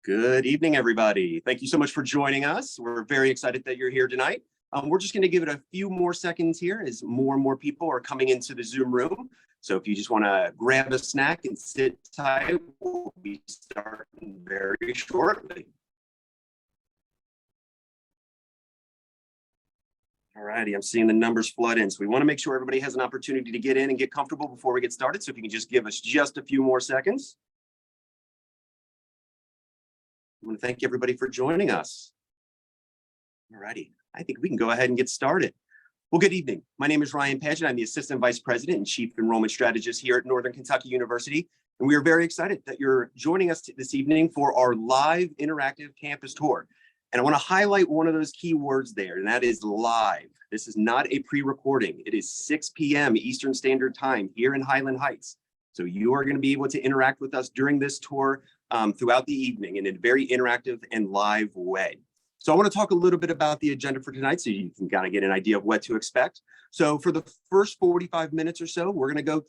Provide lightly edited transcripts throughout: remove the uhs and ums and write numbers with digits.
Good evening, everybody. Thank you so much for joining us. We're very excited that you're here tonight. We're just going to give it a few more seconds here as more and more people are coming into the Zoom room. So if you just want to grab a snack and sit tight, we'll be starting very shortly. All righty, I'm seeing the numbers flood in. So we want to make sure everybody has an opportunity to get in and get comfortable before we get started. So if you can just give us just a few more seconds. I want to thank everybody for joining us. All righty, I think we can go ahead and get started. Well, good evening. My name is Ryan Paget. I'm the Assistant Vice President and Chief Enrollment Strategist here at Northern Kentucky University. And we are very excited that you're joining us this evening for our live interactive campus tour. And I want to highlight one of those key words there, and that is live. This is not a pre-recording. It is 6 p.m. Eastern Standard Time here in Highland Heights. So you are going to be able to interact with us during this tour throughout the evening in a very interactive and live way. So I want to talk a little bit about the agenda for tonight so you can kind of get an idea of what to expect. So for the first 45 minutes or so, we're going to go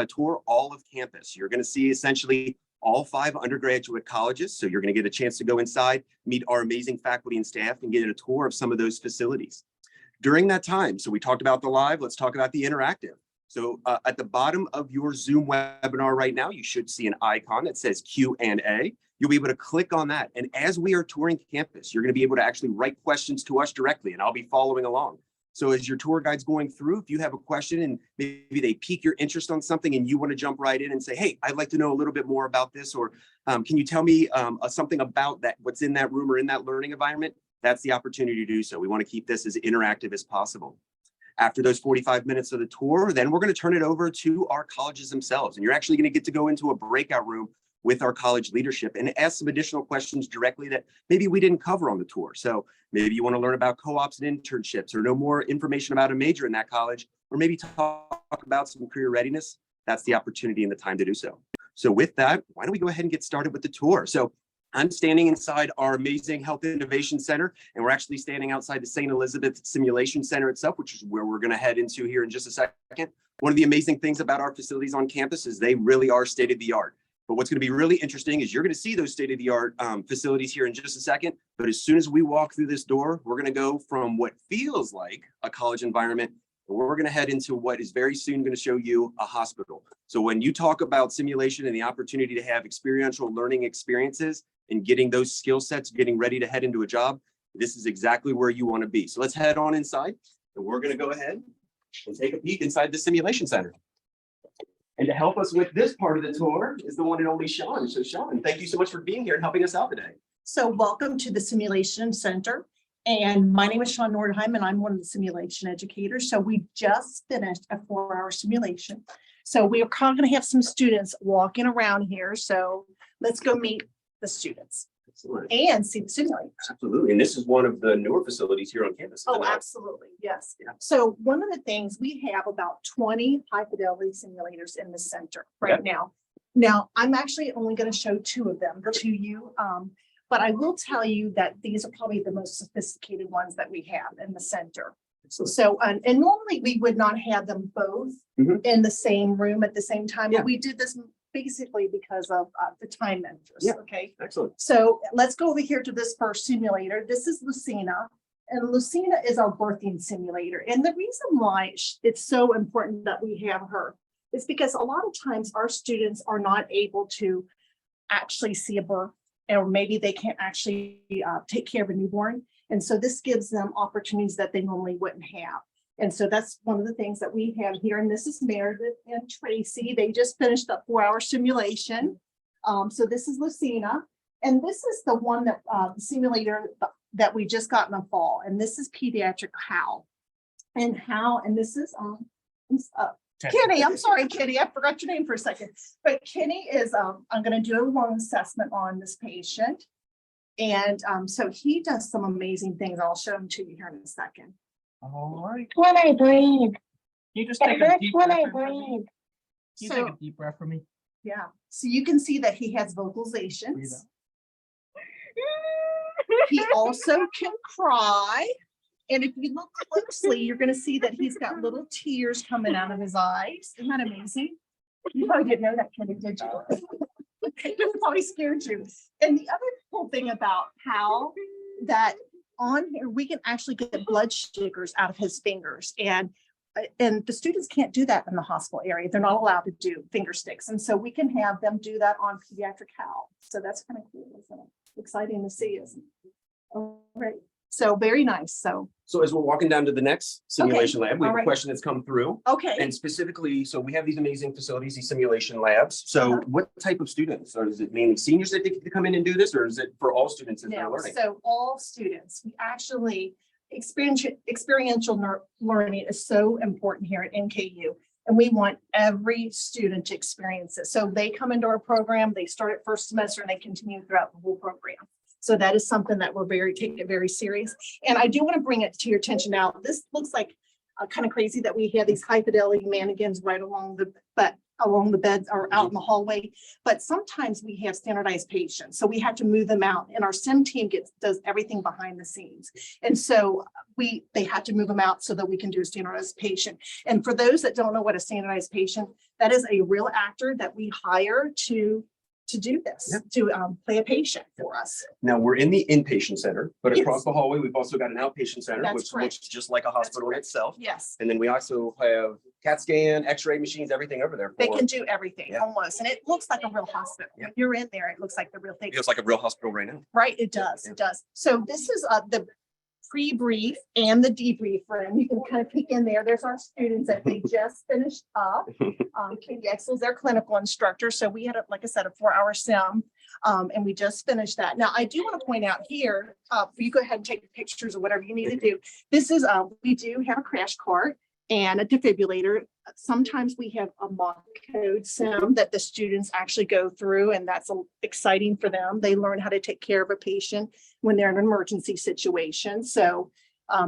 tour all of campus. You're going to see essentially all 5 undergraduate colleges. So you're going to get a chance to go inside, meet our amazing faculty and staff, and get a tour of some of those facilities. During that time, so we talked about the live, let's talk about the interactive. So at the bottom of your Zoom webinar right now, you should see an icon that says Q&A. You'll be able to click on that. And as we are touring campus, you're going to be able to actually write questions to us directly, and I'll be following along. So as your tour guide's going through, if you have a question and maybe they pique your interest on something and you want to jump right in and say, hey, I'd like to know a little bit more about this, or can you tell me something about that, what's in that room or in that learning environment? That's the opportunity to do so. We want to keep this as interactive as possible. After those 45 minutes of the tour, then we're going to turn it over to our colleges themselves. And you're actually going to get to go into a breakout room with our college leadership and ask some additional questions directly that maybe we didn't cover on the tour. So maybe you want to learn about co-ops and internships or know more information about a major in that college, or maybe talk about some career readiness. That's the opportunity and the time to do so. So with that, why don't we go ahead and get started with the tour? So I'm standing inside our amazing Health Innovation Center, and we're actually standing outside the St. Elizabeth Simulation Center itself, which is where we're going to head into here in just a second. One of the amazing things about our facilities on campus is they really are state of the art. But what's going to be really interesting is you're going to see those state-of-the-art facilities here in just a second. But as soon as we walk through this door, we're going to go from what feels like a college environment, and we're going to head into what is very soon going to show you a hospital. So when you talk about simulation and the opportunity to have experiential learning experiences and getting those skill sets, getting ready to head into a job, this is exactly where you want to be. So let's head on inside, and we're going to go ahead and take a peek inside the simulation center. And to help us with this part of the tour is the one and only Sean. So Sean, thank you so much for being here and helping us out today. So welcome to the Simulation Center. And my name is Sean Nordheim, and I'm one of the simulation educators. So we just finished a 4-hour simulation. So we are going to have some students walking around here. So let's go meet the students. Excellent. And see the simulators. Absolutely. And this is one of the newer facilities here on campus. Oh, absolutely. Yes. Yeah. So one of the things, we have about 20 high fidelity simulators in the center right now. Now, I'm actually only going to show 2 of them to you. But I will tell you that these are probably the most sophisticated ones that we have in the center. Excellent. So, and normally we would not have them both in the same room at the same time, but we did this basically because of the time interest. Okay. Excellent. So let's go over here to this first simulator. This is Lucina, and Lucina is our birthing simulator. And the reason why it's so important that we have her is because a lot of times our students are not able to actually see a birth, or maybe they can't actually take care of a newborn. And so this gives them opportunities that they normally wouldn't have. And so that's one of the things that we have here. And this is Meredith and Tracy. They just finished a 4-hour simulation. So this is Lucina. And this is the one that the simulator that we just got in the fall. And this is pediatric Hal. And this is Kenny. I'm sorry, Kenny. I forgot your name for a second. But Kenny is, I'm going to do a lung assessment on this patient. And so he does some amazing things. I'll show them to you here in a second. All right. When I breathe. You just take a deep When breath I in for me? breathe. Can you take a deep breath for me? Yeah. So you can see that he has vocalizations. Breathe out. He also can cry. And if you look closely, you're going to see that he's got little tears coming out of his eyes. Isn't that amazing? You probably didn't know that, Kenny, did you? It probably scared you. And the other cool cool thing about Hal that on here, we can actually get blood sugars out of his fingers and the students can't do that in the hospital area. They're not allowed to do finger sticks. And so we can have them do that on pediatric Hal. So that's kind of cool, isn't it? Exciting to see, isn't it? All right. So very nice. So, as we're walking down to the next simulation lab, we have all a right. question that's come through. okay. And specifically, so we have these amazing facilities, these simulation labs. So what type of students? Or is it mainly seniors that get to come in and do this, or is it for all students as they're No, learning? so all students, we actually experiential learning is so important here at NKU. And we want every student to experience it. So they come into our program, they start at first semester and they continue throughout the whole program. So that is something that we're taking it very serious. And I do want to bring it to your attention now. This looks like kind of crazy that we have these high fidelity mannequins right along the beds or out in the hallway. But sometimes we have standardized patients. So we have to move them out and our SIM team does everything behind the scenes. And so they have to move them out so that we can do a standardized patient. And for those that don't know what a standardized patient, that is a real actor that we hire to do this, to play a patient for us. Now, we're in the inpatient center, but Yes. across the hallway, we've also got an outpatient center, That's which correct. looks just like a hospital in correct. itself. Yes, And then we also have CAT scan, X-ray machines, everything over there. they can do everything Yeah. almost. And it looks like a real hospital. Yeah. When you're in there, it looks like the real thing. Feels like a real hospital right now. Right, it does, it does. So this is the pre-brief and the debrief room. You can kind of peek in there. There's our students that they just finished up. Katie Exel's their clinical instructor. So we had, like I said, a 4-hour sim. And we just finished that. Now, I do want to point out here, you go ahead and take pictures or whatever you need to do. This is, we do have a crash cart and a defibrillator. Sometimes we have a mock code sim that the students actually go through, and that's exciting for them. They learn how to take care of a patient when they're in an emergency situation. So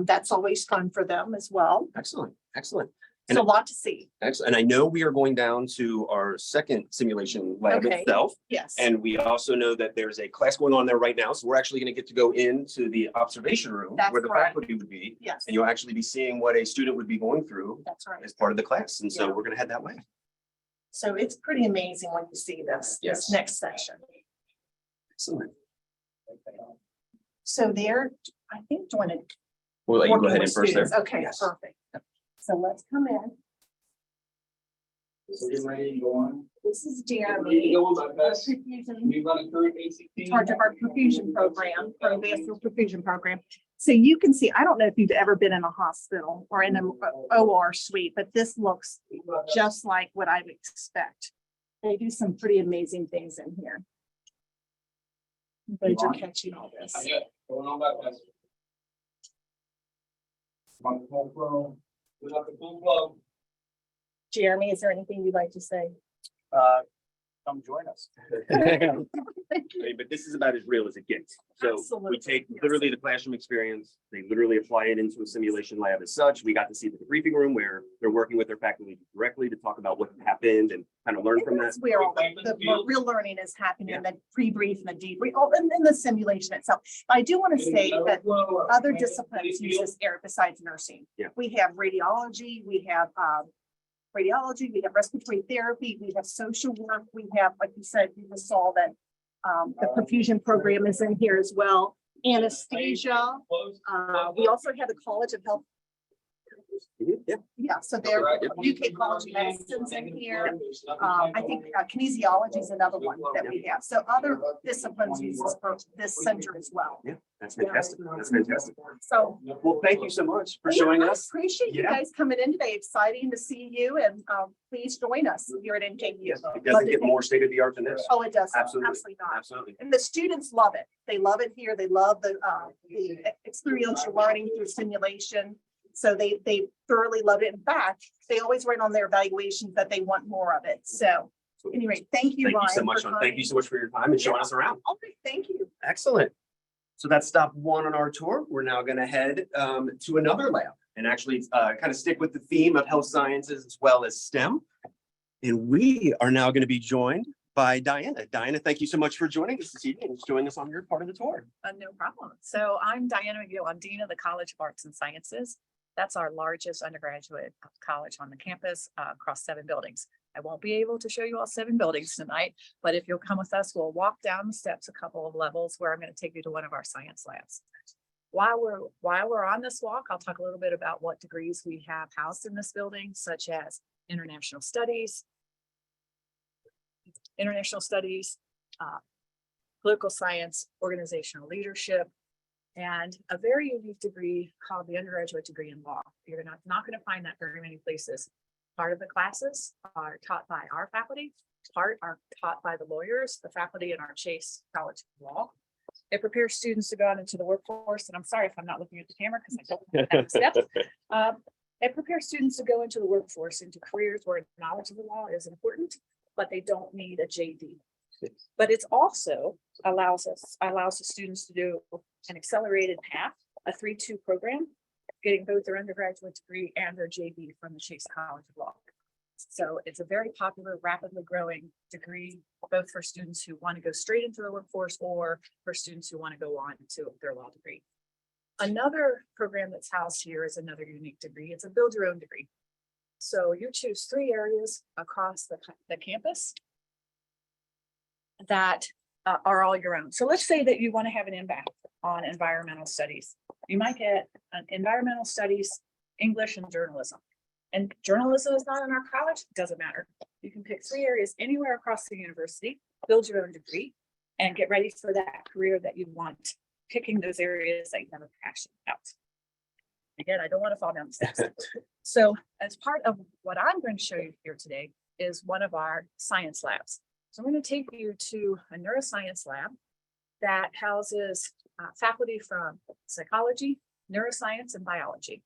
that's always fun for them as well. Excellent, excellent. It's a lot to see. Excellent. And I know we are going down to our second simulation lab Okay. itself. Yes. And we also know that there's a class going on there right now. So we're actually going to get to go into the observation room That's where the right. faculty would be. Yes, And you'll actually be seeing what a student would be going through that's right. as part of the class. And so Yeah. we're going to head that way. So it's pretty amazing when you see this Yes. next section. Excellent. So they're, I think, doing it. We'll let you go working ahead with and first there. students. Okay, Yes. perfect. So let's come in. So get ready to go on. This is Ready to Jeremy. go on, my best. Perfusion, We run a current ACT. in charge of our perfusion program, cardiovascular perfusion program. So you can see, I don't know if you've ever been in a hospital or in an OR suite, but this looks just like what I would expect. They do some pretty amazing things in here. I'm glad you're catching all this. Yeah, going on, my best. On the full flow. We got the full flow. Jeremy, is there anything you'd like to say? Come join us. But this is about as real as it gets. So we Absolutely, take yes. literally the classroom experience, they literally apply it into a simulation lab as such. We got to see the briefing room where they're working with their faculty directly to talk about what happened and kind of learn from that. That's where all the real learning is happening in the pre-brief and the debrief, and in the simulation itself. I do want to say that other disciplines use this area besides nursing. Yeah. We have radiology, we have respiratory therapy, we have social work, we have, like you said, you just saw that the perfusion program is in here as well. Anesthesia, we also have the College of Health. Yeah. Yeah, so there, UK College of Medicine's in here. I think kinesiology is another one that we have. So other disciplines use this center as well. Yeah, that's fantastic. That's fantastic. So Well, thank you so much for showing I us. appreciate you Yeah. guys coming in today. Exciting to see you, and please join us here at NKU. It doesn't get more state of the art than this. Oh, it does. Absolutely. Absolutely not. Absolutely. And the students love it. They love it here. They love the experiential learning through simulation. So they thoroughly love it. In fact, they always write on their evaluations that they want more of it. So anyway, thank you, Thank you Ryan. so much. for Thank coming. you so much for your time and showing us around. Okay, thank you. Excellent. So that's stop one on our tour. We're now going to head to another lab and actually kind of stick with the theme of health sciences as well as STEM. And we are now going to be joined by Diana. Diana, thank you so much for joining us this evening and joining us on your part of the tour. No problem. So I'm Diana McGill. I'm Dean of the College of Arts and Sciences. That's our largest undergraduate college on the campus across 7 buildings. I won't be able to show you all 7 buildings tonight, but if you'll come with us, we'll walk down the steps a couple of levels where I'm going to take you to one of our science labs. While we're on this walk, I'll talk a little bit about what degrees we have housed in this building, such as international studies, political science, organizational leadership, and a very unique degree called the undergraduate degree in law. You're not going to find that very many places. Part of the classes are taught by our faculty, part are taught by the lawyers, the faculty in our Chase College of Law. It prepares students to go out into the workforce, and I'm sorry if I'm not looking at the camera because I don't have the steps. It prepares students to go into the workforce, into careers where knowledge of the law is important, but they don't need a JD. But it's also allows the students to do an accelerated path, a 3-2 program, getting both their undergraduate degree and their JD from the Chase College of Law. So it's a very popular, rapidly growing degree, both for students who want to go straight into the workforce or for students who want to go on to their law degree. Another program that's housed here is another unique degree. It's a build your own degree. So you choose 3 areas across the campus that are all your own. So let's say that you want to have an MBA on environmental studies. You might get an environmental studies, English, and journalism. And journalism is not in our college, doesn't matter. You can pick 3 areas anywhere across the university, build your own degree, and get ready for that career that you want, picking those areas that you have a passion about. Again, I don't want to fall down the steps. So as part of what I'm going to show you here today is one of our science labs. So I'm going to take you to a neuroscience lab that houses faculty from psychology, neuroscience, and biology.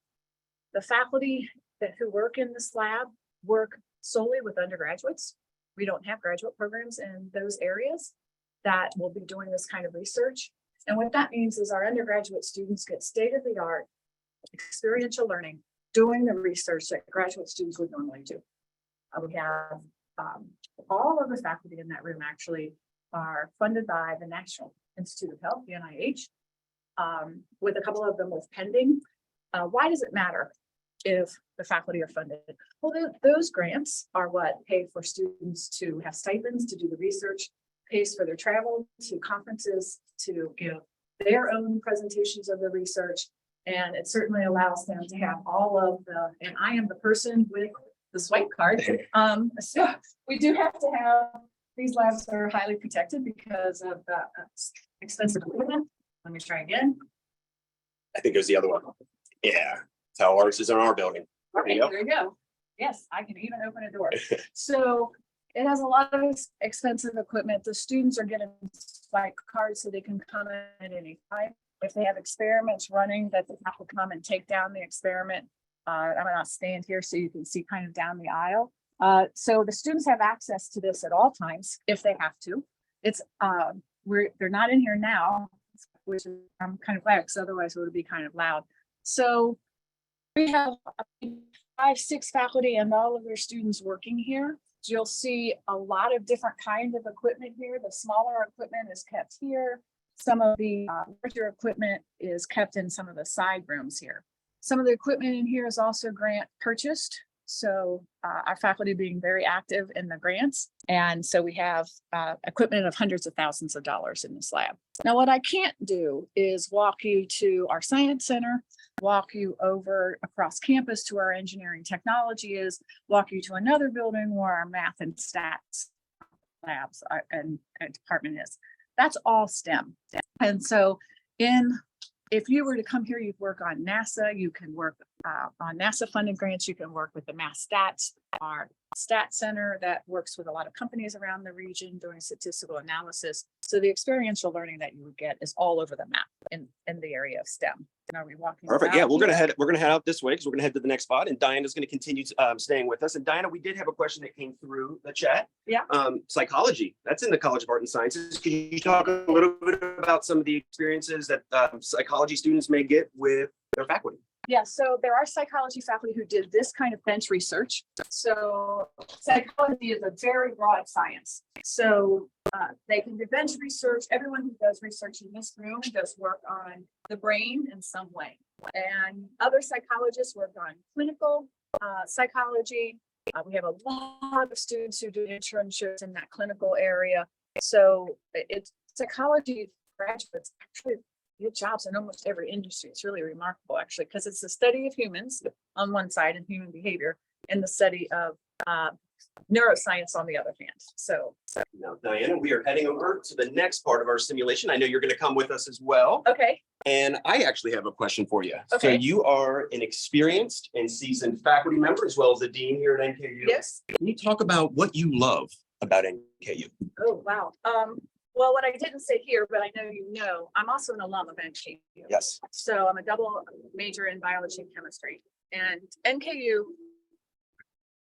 The faculty who work in this lab work solely with undergraduates. We don't have graduate programs in those areas that will be doing this kind of research. And what that means is our undergraduate students get state-of-the-art experiential learning, doing the research that graduate students would normally do. We have all of the faculty in that room actually are funded by the National Institute of Health, the NIH, with a couple of them with pending. Why does it matter if the faculty are funded? Well, those grants are what pay for students to have stipends to do the research, pays for their travel to conferences, to give their own presentations of the research. And it certainly allows them to have all of and I am the person with the swipe card. So we do have to have, these labs are highly protected because of the expensive equipment. Let me try again. I think it was the other one. Yeah, that's how ours is in our building. Okay, you go. there you go. Yes, I can even open a door. So it has a lot of expensive equipment. The students are getting swipe cards so they can come in at any time. If they have experiments running that they have to come and take down the experiment. I'm gonna stand here so you can see kind of down the aisle. So the students have access to this at all times if they have to. It's they're not in here now, which I'm kind of glad because otherwise it would be kind of loud. So we have 5-6 faculty and all of their students working here. You'll see a lot of different kinds of equipment here. The smaller equipment is kept here. Some of the larger equipment is kept in some of the side rooms here. Some of the equipment in here is also grant purchased. So our faculty being very active in the grants. And so we have equipment of hundreds of thousands of dollars in this lab. Now, what I can't do is walk you to our science center, walk you over across campus to our engineering technology is, walk you to another building where our math and stats labs and department is. That's all STEM. And so if you were to come here, you'd work on NASA, you can work on NASA funded grants, you can work with the Mass Stats, our stat center that works with a lot of companies around the region doing statistical analysis. So the experiential learning that you would get is all over the map in the area of STEM. And are we walking? Perfect. around Yeah, we're gonna here? head out this way because we're gonna head to the next spot, and Diana's gonna continue staying with us. And Diana, we did have a question that came through the chat. Yeah. Psychology. That's in the College of Art and Sciences. Can you talk a little bit about some of the experiences that psychology students may get with their faculty? Yeah, so there are psychology faculty who did this kind of bench research. So psychology is a very broad science. So they can do bench research. Everyone who does research in this room does work on the brain in some way. And other psychologists work on clinical psychology. We have a lot of students who do internships in that clinical area. So it's psychology graduates actually get jobs in almost every industry. It's really remarkable, actually, because it's the study of humans on one side and human behavior, and the study of neuroscience on the other hand. So, Now, Diana, we are heading over to the next part of our simulation. I know you're going to come with us as well. okay. And I actually have a question for you. So Okay. you are an experienced and seasoned faculty member as well as the dean here at NKU. Yes. Can you talk about what you love about NKU? Oh, wow. Well, what I didn't say here, but I know you know, I'm also an alum of NKU. Yes. So I'm a double major in biology and chemistry, and NKU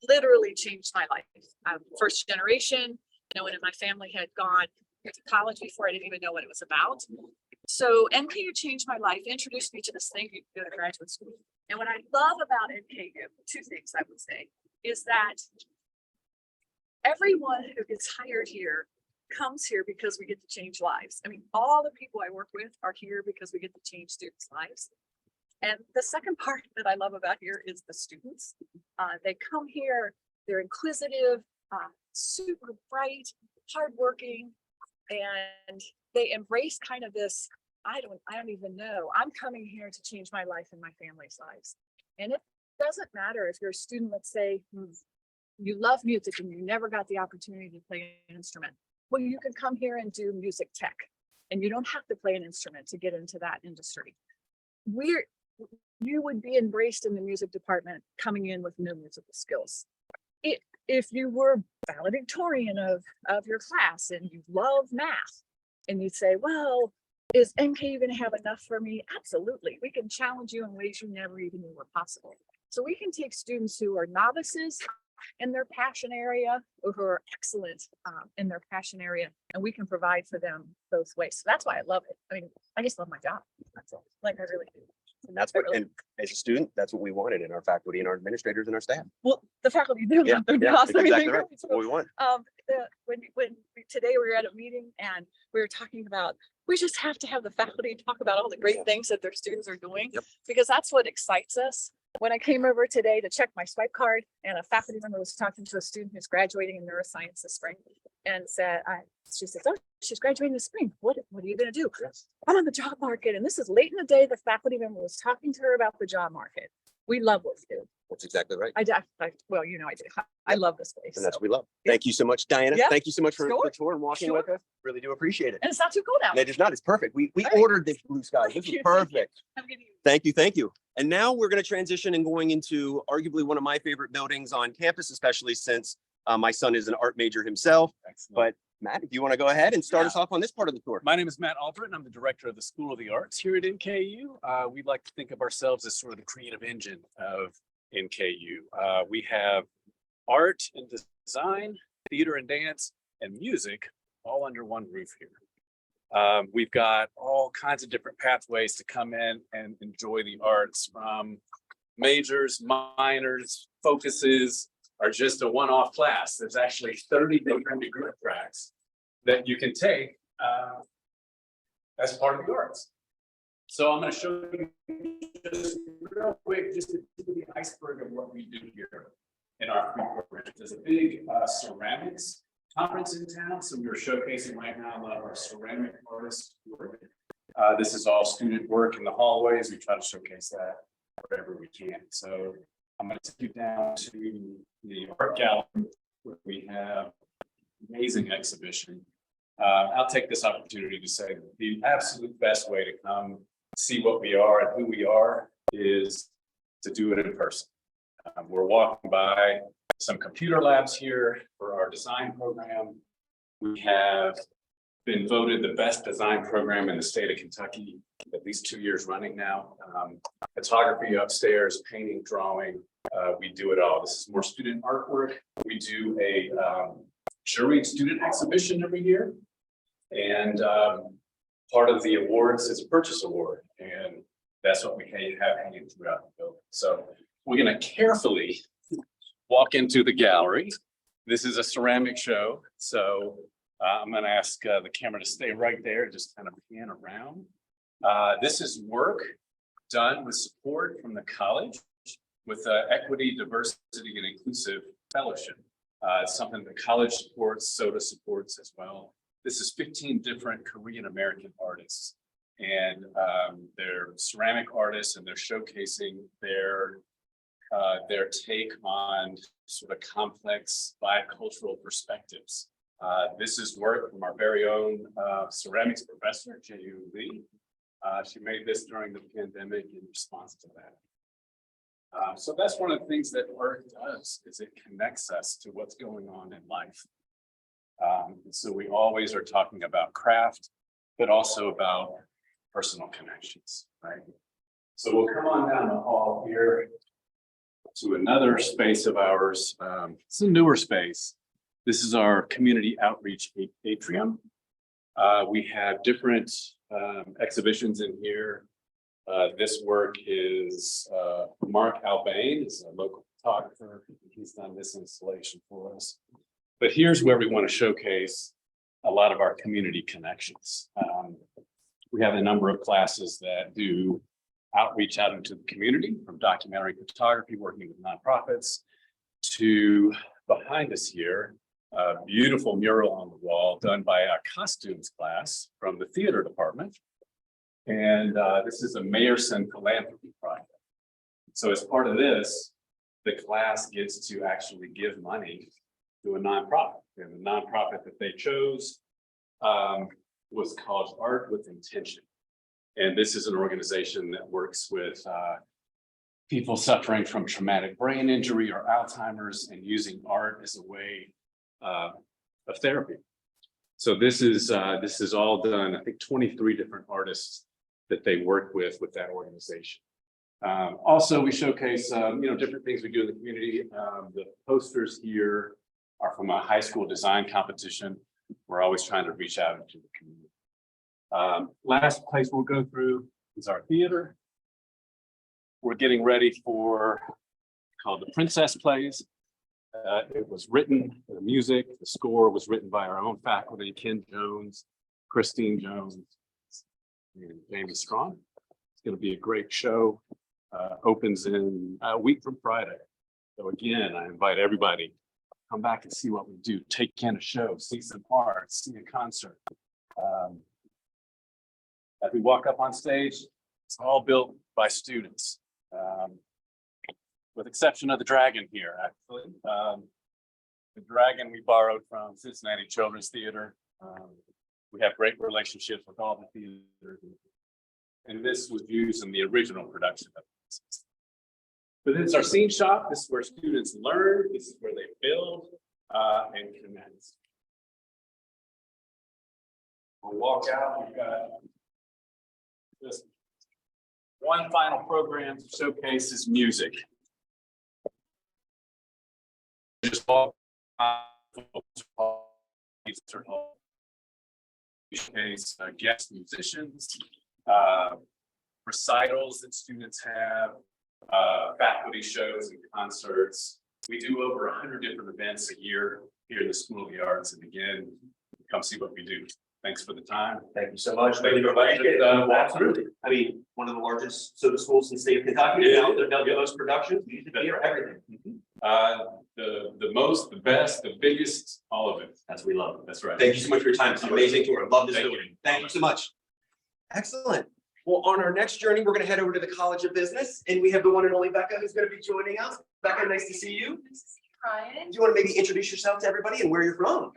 literally changed my life. I'm first generation, no one in my family had gone to college before. I didn't even know what it was about. So NKU changed my life, introduced me to this thing, you go to graduate school. And what I love about NKU, two things I would say, is that everyone who gets hired here comes here because we get to change lives. I mean, all the people I work with are here because we get to change students' lives. And the second part that I love about here is the students. They come here, they're inquisitive, super bright, hardworking, and they embrace kind of this, I don't even know. I'm coming here to change my life and my family's lives. And it doesn't matter if you're a student, let's say, you love music and you never got the opportunity to play an instrument. Well, you can come here and do music tech, and you don't have to play an instrument to get into that industry. You would be embraced in the music department coming in with no musical skills. If you were valedictorian of your class and you love math, and you'd say, well, is NKU going to have enough for me? Absolutely. We can challenge you in ways you never even knew were possible. So we can take students who are novices in their passion area or who are excellent in their passion area, and we can provide for them both ways. So that's why I love it. I mean, I just love my job. That's all. Like, I really do. And that's what, and as a student, that's what we wanted in our faculty and our administrators and our staff. Well, the faculty do Yeah, love their yeah, jobs. that's I mean, exactly they right. really That's do. what we want. Today we were at a meeting and we were talking about, we just have to have the faculty talk about all the great things that their students are doing. Yep. Because that's what excites us. When I came over today to check my swipe card, and a faculty member was talking to a student who's graduating in neuroscience this spring, and she said, oh, she's graduating this spring. What are you going to do? Yes. I'm on the job market. And this is late in the day. The faculty member was talking to her about the job market. We love what we do. That's exactly right. Well, you know, I do. I love this place. And that's So. what we love. Yeah. Thank you so much, Diana. Yeah. Thank you so much for Sure. the tour and walking Sure. with us. Really do appreciate it. And it's not too cold out. It is not. It's perfect. We All right. ordered this blue sky. This Thank is you. perfect. Have a good evening. Thank you. Thank you. And now we're going to transition and going into arguably one of my favorite buildings on campus, especially since my son is an art major himself. But Matt, if you want to go ahead and start us off on this part of the tour. My name is Matt Albert, and I'm the director of the School of the Arts here at NKU. We like to think of ourselves as sort of the creative engine of NKU. We have art and design, theater and dance, and music all under one roof here. We've got all kinds of different pathways to come in and enjoy the arts, from majors, minors, focuses, are just a one-off class. There's actually 30 different degree tracks that you can take as part of the arts. So I'm going to show you just real quick, just the tip of the iceberg of what we do here in our free program. There's a big ceramics conference in town, so we're showcasing right now a lot of our ceramic artists work. This is all student work in the hallways. We try to showcase that wherever we can. So I'm going to take you down to the art gallery where we have amazing exhibition. I'll take this opportunity to say that the absolute best way to come see what we are and who we are is to do it in person. We're walking by some computer labs here for our design program. We have been voted the best design program in the state of Kentucky, at least 2 years running now. Photography upstairs, painting, drawing, we do it all. This is more student artwork. We do a juried student exhibition every year. And part of the awards is a purchase award. And that's what we have hanging throughout the building. So we're going to carefully walk into the gallery. This is a ceramic show. So I'm going to ask the camera to stay right there, just kind of pan around. This is work done with support from the college with equity, diversity, and inclusive fellowship. It's something the college supports, SOTA supports as well. This is 15 different Korean American artists. And they're ceramic artists, and they're showcasing their take on sort of complex bicultural perspectives. This is work from our very own ceramics professor, Jae-Yu Lee. She made this during the pandemic in response to that. So that's one of the things that art does, is it connects us to what's going on in life. And so we always are talking about craft, but also about personal connections, right? So we'll come on down the hall here to another space of ours. It's a newer space. This is our community outreach atrium. We have different exhibitions in here. This work is Mark Albane, is a local photographer. He's done this installation for us. But here's where we want to showcase a lot of our community connections. We have a number of classes that do outreach out into the community, from documentary photography, working with nonprofits, to behind us here, a beautiful mural on the wall done by a costumes class from the theater department. And this is a Mayerson philanthropy project. So as part of this, the class gets to actually give money to a nonprofit. And the nonprofit that they chose was called Art with Intention. And this is an organization that works with people suffering from traumatic brain injury or Alzheimer's, and using art as a way of therapy. So this is all done, I think 23 different artists that they work with that organization. Also, we showcase different things we do in the community. The posters here are from a high school design competition. We're always trying to reach out into the community. Last place we'll go through is our theater. We're getting ready for called the Princess Plays. It was written, the music, the score was written by our own faculty, Ken Jones, Christine Jones, and Jamie Strong. It's going to be a great show. Opens in a week from Friday. So again, I invite everybody, come back and see what we do. Take in a show, see some art, see a concert. As we walk up on stage, it's all built by students, with exception of the dragon here, actually. The dragon we borrowed from Cincinnati Children's Theater. We have great relationships with all the theaters. And this was used in the original production of this. But this is our scene shop. This is where students learn. This is where they build and connect. We'll walk out. We've got just one final program to showcase is music. Just walk showcase guest musicians, recitals that students have, faculty shows and concerts. We do over 100 different events a year here in the School of the Arts. And again, come see what we do. Thanks for the time. Thank you so much. Thank you very much. Absolutely. I mean, one of the largest soda schools in the state of Kentucky. Yeah. They'll do those productions. We That's hear right. everything. The most, the best, the biggest, all of it. That's what we love. That's right. Thank you so much for your time. It's an amazing tour. I love this Thank building. you. Thank you so much. Excellent. Well, on our next journey, we're going to head over to the College of Business, and we have the one and only Becca who's going to be joining us. Becca, nice to see you. Ryan. Do you want to maybe introduce yourself to everybody and where you're from?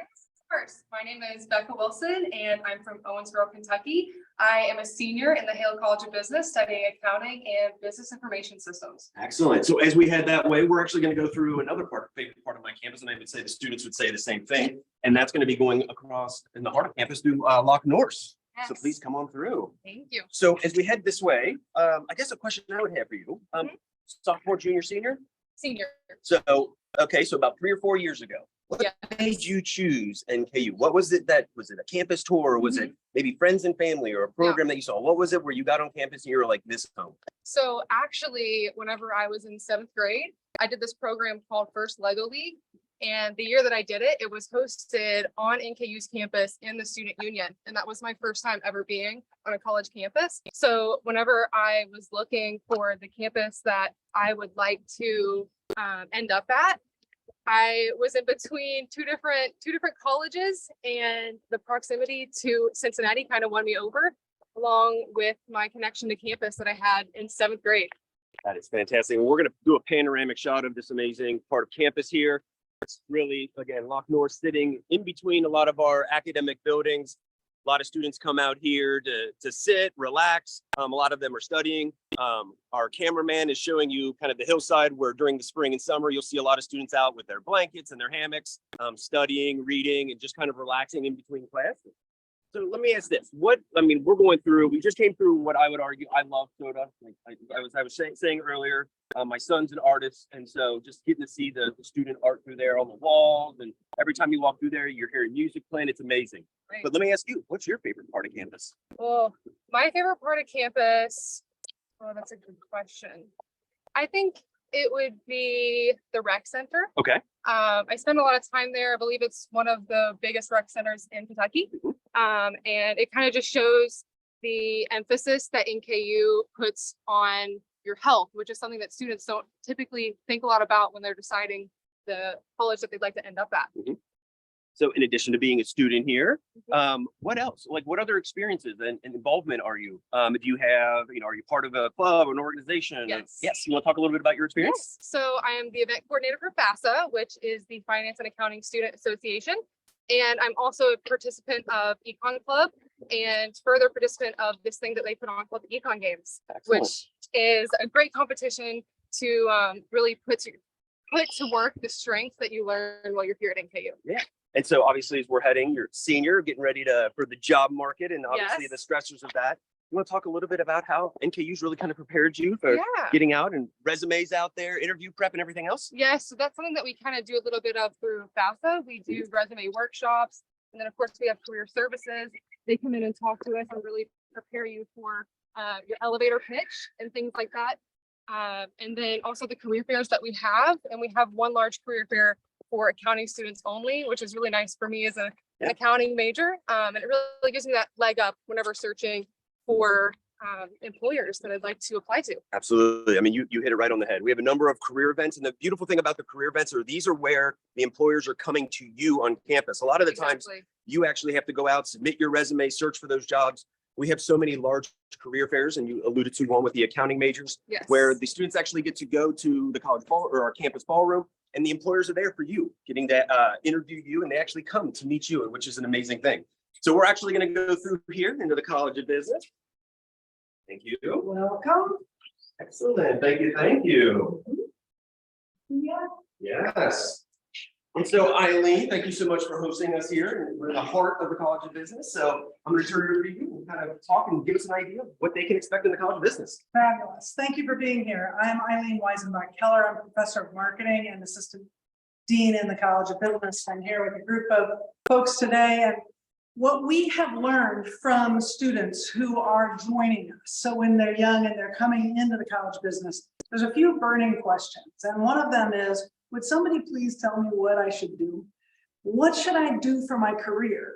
First, my name is Becca Wilson and I'm from Owensboro, Kentucky. I am a senior in the Hale College of Business studying accounting and business information systems. Excellent. So as we head that way, we're actually going to go through another favorite part of my campus, and I would say the students would say the same thing. And that's going to be going across in the heart of campus through Loch Norse. So Yes. please come on through. Thank you. So as we head this way, I guess a question I would have for you, sophomore, junior, senior. Senior. So, okay, so about 3 or 4 years ago, what Yeah. made you choose NKU? What was it was it a campus tour, or was it maybe friends and family, or a program that you saw? What was it where you got on campus and you were like, this is home? So actually, whenever I was in 7th grade, I did this program called First Lego League. And the year that I did it, it was hosted on NKU's campus in the student union. And that was my first time ever being on a college campus. So whenever I was looking for the campus that I would like to end up at, I was in between two different colleges, and the proximity to Cincinnati kind of won me over, along with my connection to campus that I had in 7th grade. That is fantastic. And we're going to do a panoramic shot of this amazing part of campus here. It's really, again, Loch North sitting in between a lot of our academic buildings. A lot of students come out here to sit, relax. A lot of them are studying. Our cameraman is showing you kind of the hillside where during the spring and summer, you'll see a lot of students out with their blankets and their hammocks, studying, reading, and just kind of relaxing in between classes. So let me ask this, we're going through, we just came through what I would argue, I love soda. Like I was saying earlier, my son's an artist. And so just getting to see the student art through there on the walls. And every time you walk through there, you're hearing music playing. It's amazing. Right. But let me ask you, what's your favorite part of campus? Well, my favorite part of campus, oh, that's a good question. I think it would be the rec center. Okay. I spend a lot of time there. I believe it's one of the biggest rec centers in Kentucky. And it kind of just shows the emphasis that NKU puts on your health, which is something that students don't typically think a lot about when they're deciding the college that they'd like to end up at. So in addition to being a student here, what else? Like what other experiences and involvement are you? If you have, are you part of a club or an organization? Yes. Yes. You want to talk a little bit about your experience? Yes. So I am the event coordinator for FAFSA, which is the Finance and Accounting Student Association. And I'm also a participant of Econ Club and further participant of this thing that they put on called the Econ Games, Excellent. which is a great competition to really put to work the strengths that you learn while you're here at NKU. Yeah. And so obviously as we're heading, you're senior, getting ready for the job market and obviously Yes. the stressors of that. You want to talk a little bit about how NKU's really kind of prepared you for Yeah. getting out and resumes out there, interview prep and everything else? Yes, so that's something that we kind of do a little bit of through FAFSA. We do resume workshops. And then of course we have career services. They come in and talk to us and really prepare you for your elevator pitch and things like that. And then also the career fairs that we have. And we have one large career fair for accounting students only, which is really nice for me as an accounting major. And it really gives me that leg up whenever searching for employers that I'd like to apply to. Absolutely. I mean, you hit it right on the head. We have a number of career events, and the beautiful thing about the career events are these are where the employers are coming to you on campus. A lot of the times Exactly. you actually have to go out, submit your resume, search for those jobs. We have so many large career fairs, and you alluded to one with the accounting majors, Yes. where the students actually get to go to the college ball or our campus ballroom, and the employers are there for you, getting to interview you, and they actually come to meet you, which is an amazing thing. So we're actually going to go through here into the College of Business. Thank you. Welcome. Excellent. Thank you. Thank you. Yeah. Yes. And so Eileen, thank you so much for hosting us here. We're in the heart of the College of Business. So I'm going to turn it over to you and kind of talk and give us an idea of what they can expect in the College of Business. Fabulous. Thank you for being here. I'm Eileen Weisenbach Keller. I'm professor of marketing and assistant dean in the College of Business. I'm here with a group of folks today. And what we have learned from students who are joining us, so when they're young and they're coming into the College of Business, there's a few burning questions. And one of them is, would somebody please tell me what I should do? What should I do for my career?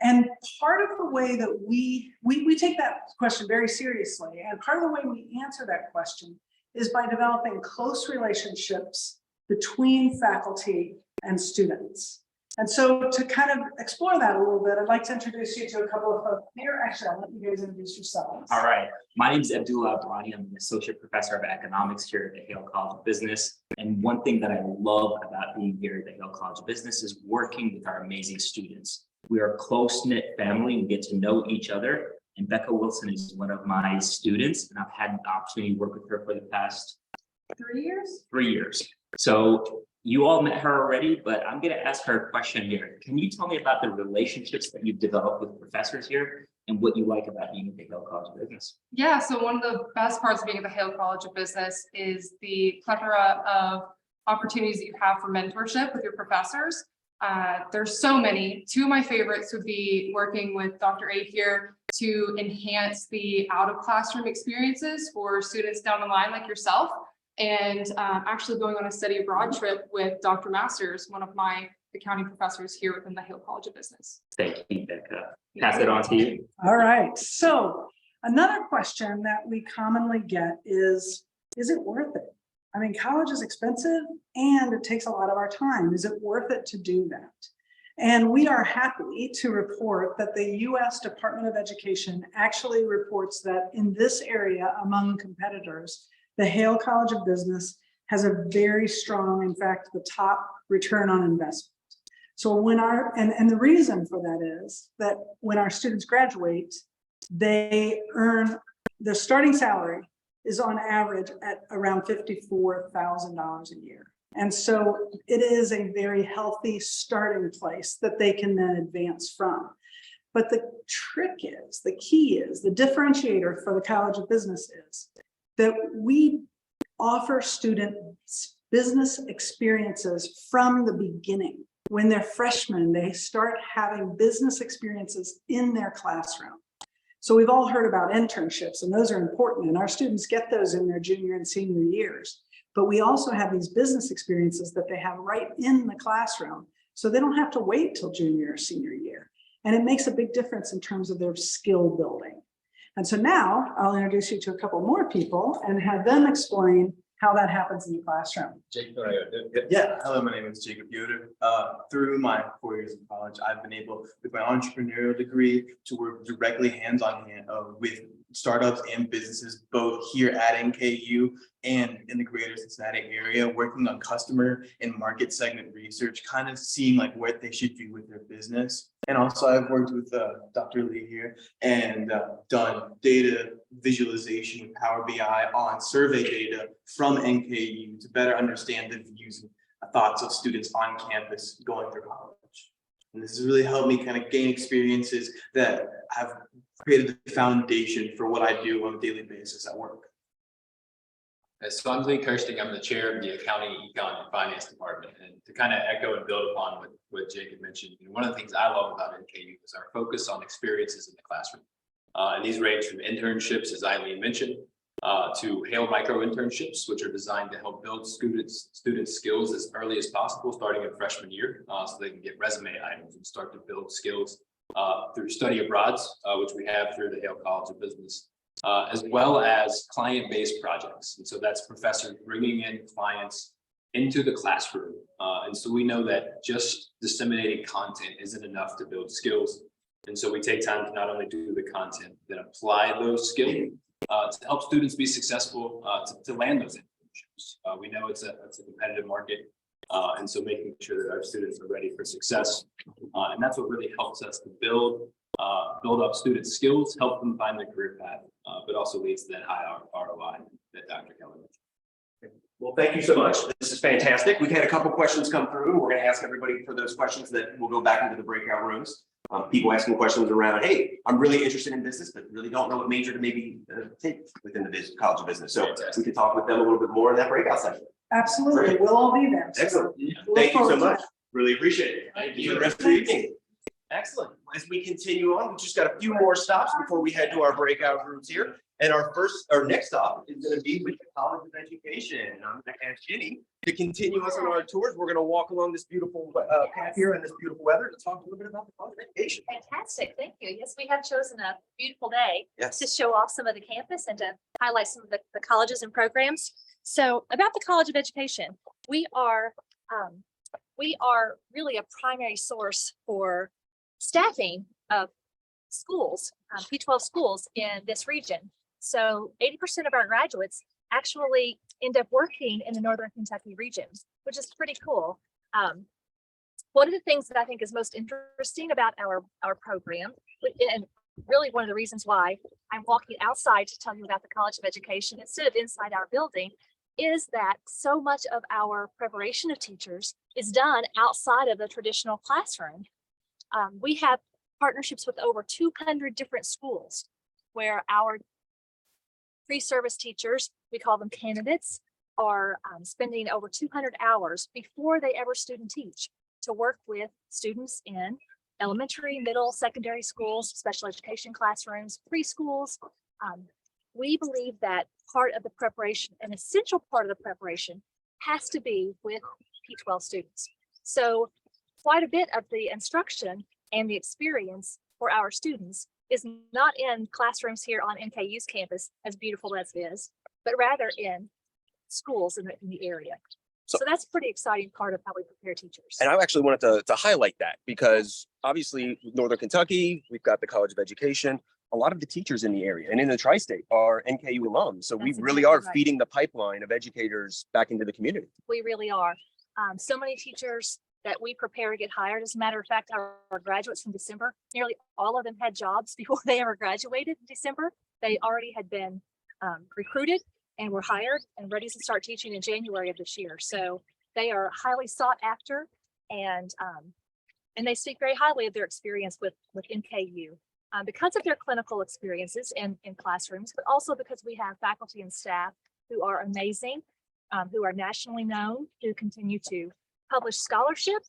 And part of the way that we take that question very seriously, and part of the way we answer that question is by developing close relationships between faculty and students. And so to kind of explore that a little bit, I'd like to introduce you to a couple of folks here. Actually, I'll let you guys introduce yourselves. All right. My name is Abdullah Abdulani. I'm an associate professor of economics here at the Hale College of Business. And one thing that I love about being here at the Hale College of Business is working with our amazing students. We are a close-knit family. We get to know each other. And Becca Wilson is one of my students. And I've had the opportunity to work with her for the past 3 years? 3 years. So you all met her already, but I'm going to ask her a question here. Can you tell me about the relationships that you've developed with professors here and what you like about being at the Hale College of Business? Yeah, so one of the best parts of being at the Hale College of Business is the plethora of opportunities that you have for mentorship with your professors. There's so many. Two of my favorites would be working with Dr. A here to enhance the out of classroom experiences for students down the line like yourself. And actually going on a study abroad trip with Dr. Masters, one of my accounting professors here within the Hale College of Business. Thank you, Becca. Pass it on to you. All right. So another question that we commonly get is it worth it? I mean, college is expensive and it takes a lot of our time. Is it worth it to do that? And we are happy to report that the US Department of Education actually reports that in this area among competitors, the Hale College of Business has a very strong, in fact, the top return on investment. So when and the reason for that is that when our students graduate, they earn, their starting salary is on average at around $54,000 a year. And so it is a very healthy starting place that they can then advance from. But the trick is, the key is, the differentiator for the College of Business is that we offer students business experiences from the beginning. When they're freshmen, they start having business experiences in their classroom. So we've all heard about internships, and those are important, and our students get those in their junior and senior years. But we also have these business experiences that they have right in the classroom, so they don't have to wait till junior or senior year. And it makes a big difference in terms of their skill building. And so now I'll introduce you to a couple more people and have them explain how that happens in the classroom. Yeah, hello, my name is Jacob Yoder. Through my 4 years of college, I've been able, with my entrepreneurial degree, to work directly hands-on with startups and businesses, both here at NKU and in the greater Cincinnati area, working on customer and market segment research, kind of seeing like what they should do with their business. And also I've worked with Dr. Lee here and done data visualization with Power BI on survey data from NKU to better understand the views and thoughts of students on campus going through college. And this has really helped me kind of gain experiences that have created the foundation for what I do on a daily basis at work. So I'm Lee Kirsting. I'm the chair of the accounting, econ, and finance department. And to kind of echo and build upon what Jacob mentioned, one of the things I love about NKU is our focus on experiences in the classroom. And these range from internships, as Eileen mentioned, to Hale micro internships, which are designed to help build students' skills as early as possible, starting in freshman year, so they can get resume items and start to build skills through study abroads, which we have through the Hale College of Business. As well as client-based projects. And so that's professors bringing in clients into the classroom. And so we know that just disseminating content isn't enough to build skills. And so we take time to not only do the content, then apply those skills to help students be successful to land those internships. We know it's a competitive market. And so making sure that our students are ready for success. And that's what really helps us to build up students' skills, help them find their career path, but also leads to that high ROI that Dr. Keller mentioned. Well, thank you so much. This is fantastic. We've had a couple questions come through. We're going to ask everybody for those questions that will go back into the breakout rooms. People asking questions around, hey, I'm really interested in business, but really don't know what major to maybe take within the College of Business. So we can talk with them a little bit more in that breakout session. Absolutely, Great. we'll all be there. Excellent. Look Thank you so forward to much. that. Really appreciate it. Thank You you. for the rest of the evening. Excellent. As we continue on, we've just got a few more stops before we head to our breakout rooms here. And our next stop is going to be with the College of Education. And I'm going to ask Ginny to continue us on our tours. We're going to walk along this beautiful path here in this beautiful weather to talk a little bit about the College of Education. Fantastic, thank you. Yes, we have chosen a beautiful day Yes. to show off some of the campus and to highlight some of the colleges and programs. So about the College of Education, we are really a primary source for staffing of schools, P-12 schools in this region. So 80% of our graduates actually end up working in the Northern Kentucky region, which is pretty cool. One of the things that I think is most interesting about our program, and really one of the reasons why I'm walking outside to tell you about the College of Education instead of inside our building, is that so much of our preparation of teachers is done outside of the traditional classroom. We have partnerships with over 200 different schools where our pre-service teachers, we call them candidates, are spending over 200 hours before they ever student teach to work with students in elementary, middle, secondary schools, special education classrooms, preschools. We believe that part of the preparation, an essential part of the preparation, has to be with P-12 students. So quite a bit of the instruction and the experience for our students is not in classrooms here on NKU's campus, as beautiful as it is, but rather in schools in the area. So- So that's a pretty exciting part of how we prepare teachers. And I actually wanted to highlight that because obviously Northern Kentucky, we've got the College of Education. A lot of the teachers in the area and in the tri-state are NKU alums. So we That's really exactly are right. feeding the pipeline of educators back into the community. We really are. So many teachers that we prepare to get hired. As a matter of fact, our graduates from December, nearly all of them had jobs before they ever graduated in December. They already had been recruited and were hired and ready to start teaching in January of this year. So they are highly sought after, and they speak very highly of their experience with NKU. Because of their clinical experiences in classrooms, but also because we have faculty and staff who are amazing, who are nationally known, who continue to publish scholarship,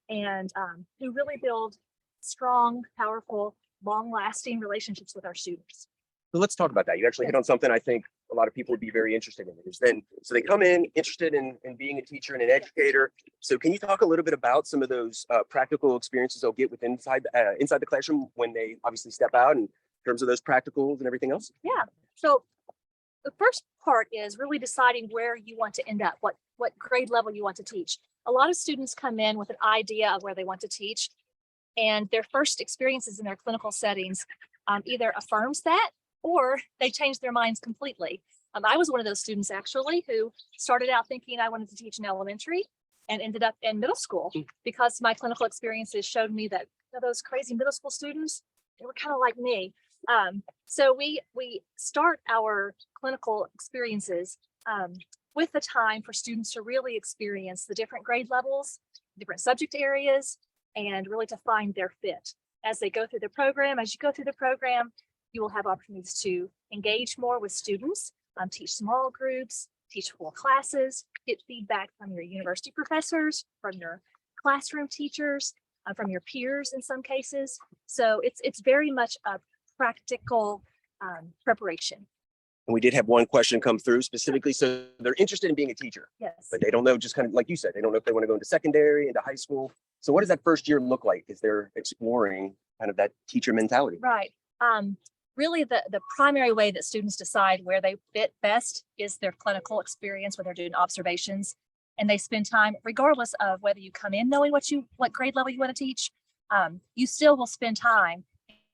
and who really build strong, powerful, long-lasting relationships with our students. So let's talk about that. You actually hit on something I think a lot of people would be very interested in. So they come in interested in being a teacher and an educator. So can you talk a little bit about some of those practical experiences they'll get with inside the classroom when they obviously step out in terms of those practicals and everything else? Yeah. So the first part is really deciding where you want to end up, what grade level you want to teach. A lot of students come in with an idea of where they want to teach, and their first experiences in their clinical settings either affirms that or they change their minds completely. I was one of those students actually who started out thinking I wanted to teach in elementary and ended up in middle school because my clinical experiences showed me that those crazy middle school students, they were kind of like me. So we start our clinical experiences with the time for students to really experience the different grade levels, different subject areas, and really to find their fit. As they go through the program, you will have opportunities to engage more with students, teach small groups, teach full classes, get feedback from your university professors, from your classroom teachers, from your peers in some cases. So it's very much a practical preparation. And we did have one question come through specifically. So they're interested in being a teacher, Yes. but they don't know, just kind of like you said, they don't know if they want to go into secondary, into high school. So what does that first year look like as they're exploring kind of that teacher mentality? Right. Really, the primary way that students decide where they fit best is their clinical experience when they're doing observations. And they spend time, regardless of whether you come in knowing what grade level you want to teach, you still will spend time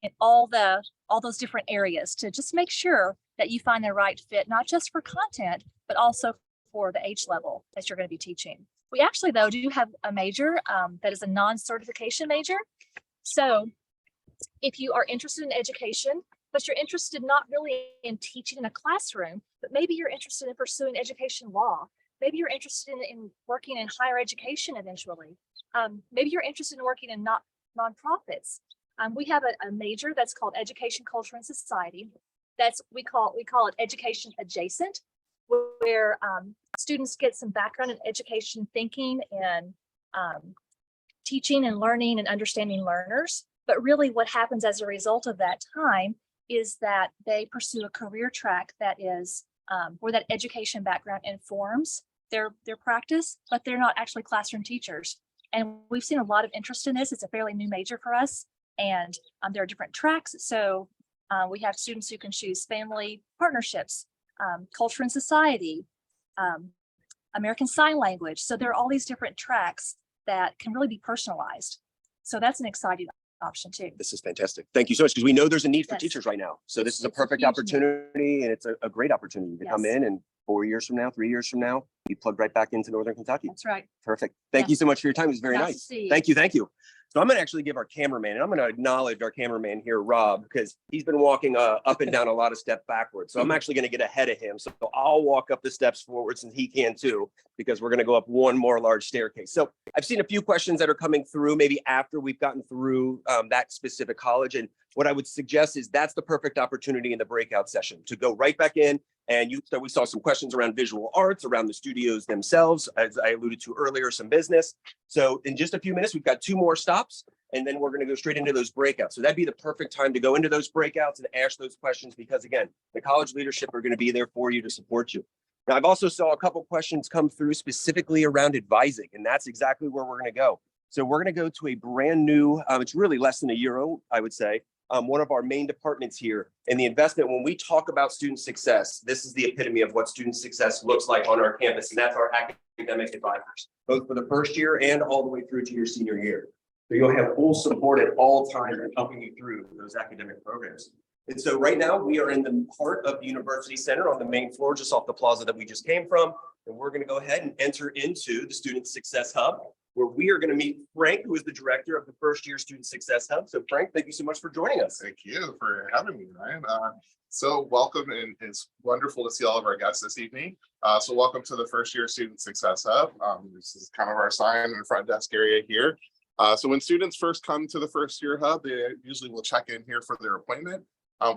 in all those different areas to just make sure that you find the right fit, not just for content, but also for the age level that you're going to be teaching. We actually, though, do have a major that is a non-certification major. So if you are interested in education, but you're interested not really in teaching in a classroom, but maybe you're interested in pursuing education law. Maybe you're interested in working in higher education eventually. Maybe you're interested in working in nonprofits. We have a major that's called Education, Culture, and Society. We call it education adjacent, where students get some background in education thinking and teaching and learning and understanding learners. But really what happens as a result of that time is that they pursue a career track that is where that education background informs their practice, but they're not actually classroom teachers. And we've seen a lot of interest in this. It's a fairly new major for us. And there are different tracks. So we have students who can choose family partnerships, culture and society, American Sign Language. So there are all these different tracks that can really be personalized. So that's an exciting option too. This is fantastic. Thank you so much, because we know there's a need for Yes. teachers right now. So this is a It's a perfect huge need. opportunity, and it's a great opportunity to come Yes. in and 4 years from now, 3 years from now, you plug right back into Northern Kentucky. That's right. Perfect. Thank you so much for your time. It was very Nice to nice. see you. Thank you. Thank you. So I'm going to actually give our cameraman, and I'm going to acknowledge our cameraman here, Rob, because he's been walking up and down a lot of steps backwards. So I'm actually going to get ahead of him. So I'll walk up the steps forwards, and he can too, because we're going to go up one more large staircase. So I've seen a few questions that are coming through maybe after we've gotten through that specific college. And what I would suggest is that's the perfect opportunity in the breakout session to go right back in. And we saw some questions around visual arts, around the studios themselves, as I alluded to earlier, some business. So in just a few minutes, we've got 2 more stops, and then we're going to go straight into those breakouts. So that'd be the perfect time to go into those breakouts and ask those questions, because again, the college leadership are going to be there for you to support you. Now, I've also saw a couple questions come through specifically around advising, and that's exactly where we're going to go. So we're going to go to a brand new, it's really less than a year old, I would say, one of our main departments here. And the investment, when we talk about student success, this is the epitome of what student success looks like on our campus. And that's our academic advisors, both for the first year and all the way through to your senior year. So you'll have full support at all times in helping you through those academic programs. And so right now we are in the heart of the University Center on the main floor, just off the plaza that we just came from. And we're going to go ahead and enter into the Student Success Hub, where we are going to meet Frank, who is the director of the first year Student Success Hub. So Frank, thank you so much for joining us. Thank you for having me, Ryan. So welcome, and it's wonderful to see all of our guests this evening. So welcome to the first year Student Success Hub. This is kind of our sign in the front desk area here. So when students first come to the first year hub, they usually will check in here for their appointment.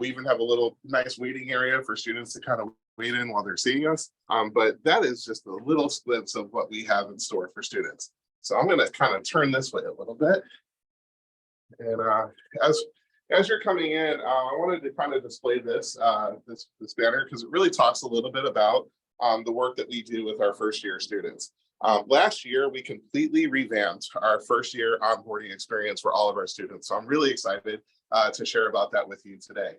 We even have a little nice waiting area for students to kind of wait in while they're seeing us. But that is just a little glimpse of what we have in store for students. So I'm going to kind of turn this way a little bit. And as you're coming in, I wanted to kind of display this this banner because it really talks a little bit about the work that we do with our first year students. Last year, we completely revamped our first year onboarding experience for all of our students. So I'm really excited to share about that with you today.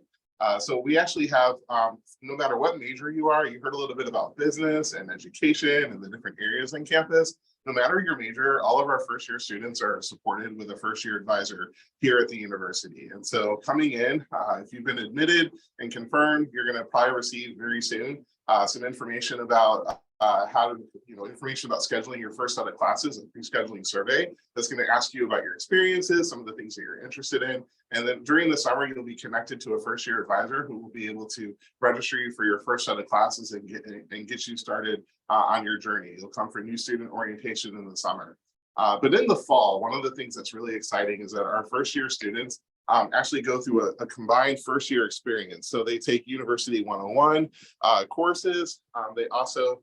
So we actually have, no matter what major you are, you heard a little bit about business and education and the different areas in campus. No matter your major, all of our first year students are supported with a first year advisor here at the university. And so coming in, if you've been admitted and confirmed, you're going to probably receive very soon some information about how to, information about scheduling your first set of classes and pre-scheduling survey that's going to ask you about your experiences, some of the things that you're interested in. And then during the summer, you'll be connected to a first year advisor who will be able to register you for your first set of classes and get you started on your journey. You'll come for new student orientation in the summer. But in the fall, one of the things that's really exciting is that our first year students actually go through a combined first year experience. So they take University 101 courses. They also,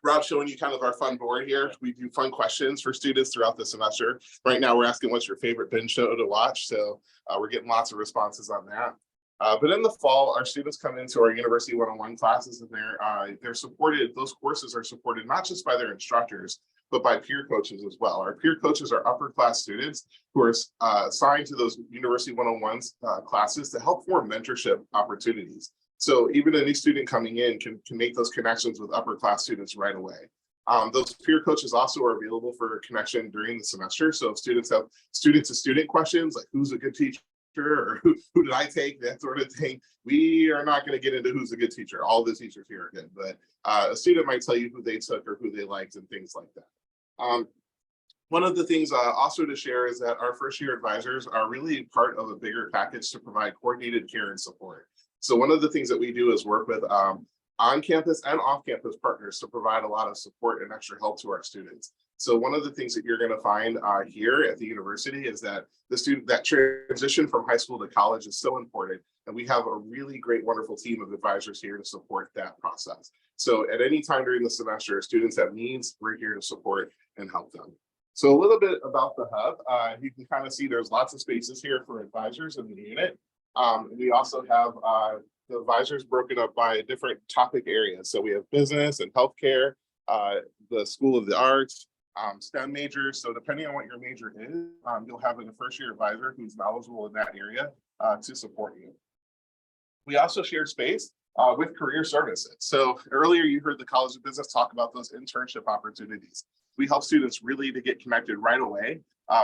Rob's showing you kind of our fun board here. We do fun questions for students throughout the semester. Right now, we're asking what's your favorite binge show to watch. So we're getting lots of responses on that. But in the fall, our students come into our University 101 classes and they're supported, those courses are supported not just by their instructors, but by peer coaches as well. Our peer coaches are upper class students who are assigned to those University 101 classes to help form mentorship opportunities. So even a new student coming in can make those connections with upper class students right away. Those peer coaches also are available for connection during the semester. So if students have student-to-student questions, like who's a good teacher or who did I take, that sort of thing, we are not going to get into who's a good teacher. All the teachers here are good, but a student might tell you who they took or who they liked and things like that. One of the things also to share is that our first year advisors are really part of a bigger package to provide coordinated care and support. So one of the things that we do is work with on-campus and off-campus partners to provide a lot of support and extra help to our students. So one of the things that you're going to find here at the university is that that transition from high school to college is so important. And we have a really great, wonderful team of advisors here to support that process. So at any time during the semester, students have needs, we're here to support and help them. So a little bit about the hub, you can kind of see there's lots of spaces here for advisors in the unit. We also have the advisors broken up by different topic areas. So we have business and healthcare, the School of the Arts, STEM majors. So depending on what your major is, you'll have a first year advisor who's knowledgeable in that area to support you. We also share space with career services. So earlier you heard the College of Business talk about those internship opportunities. We help students really to get connected right away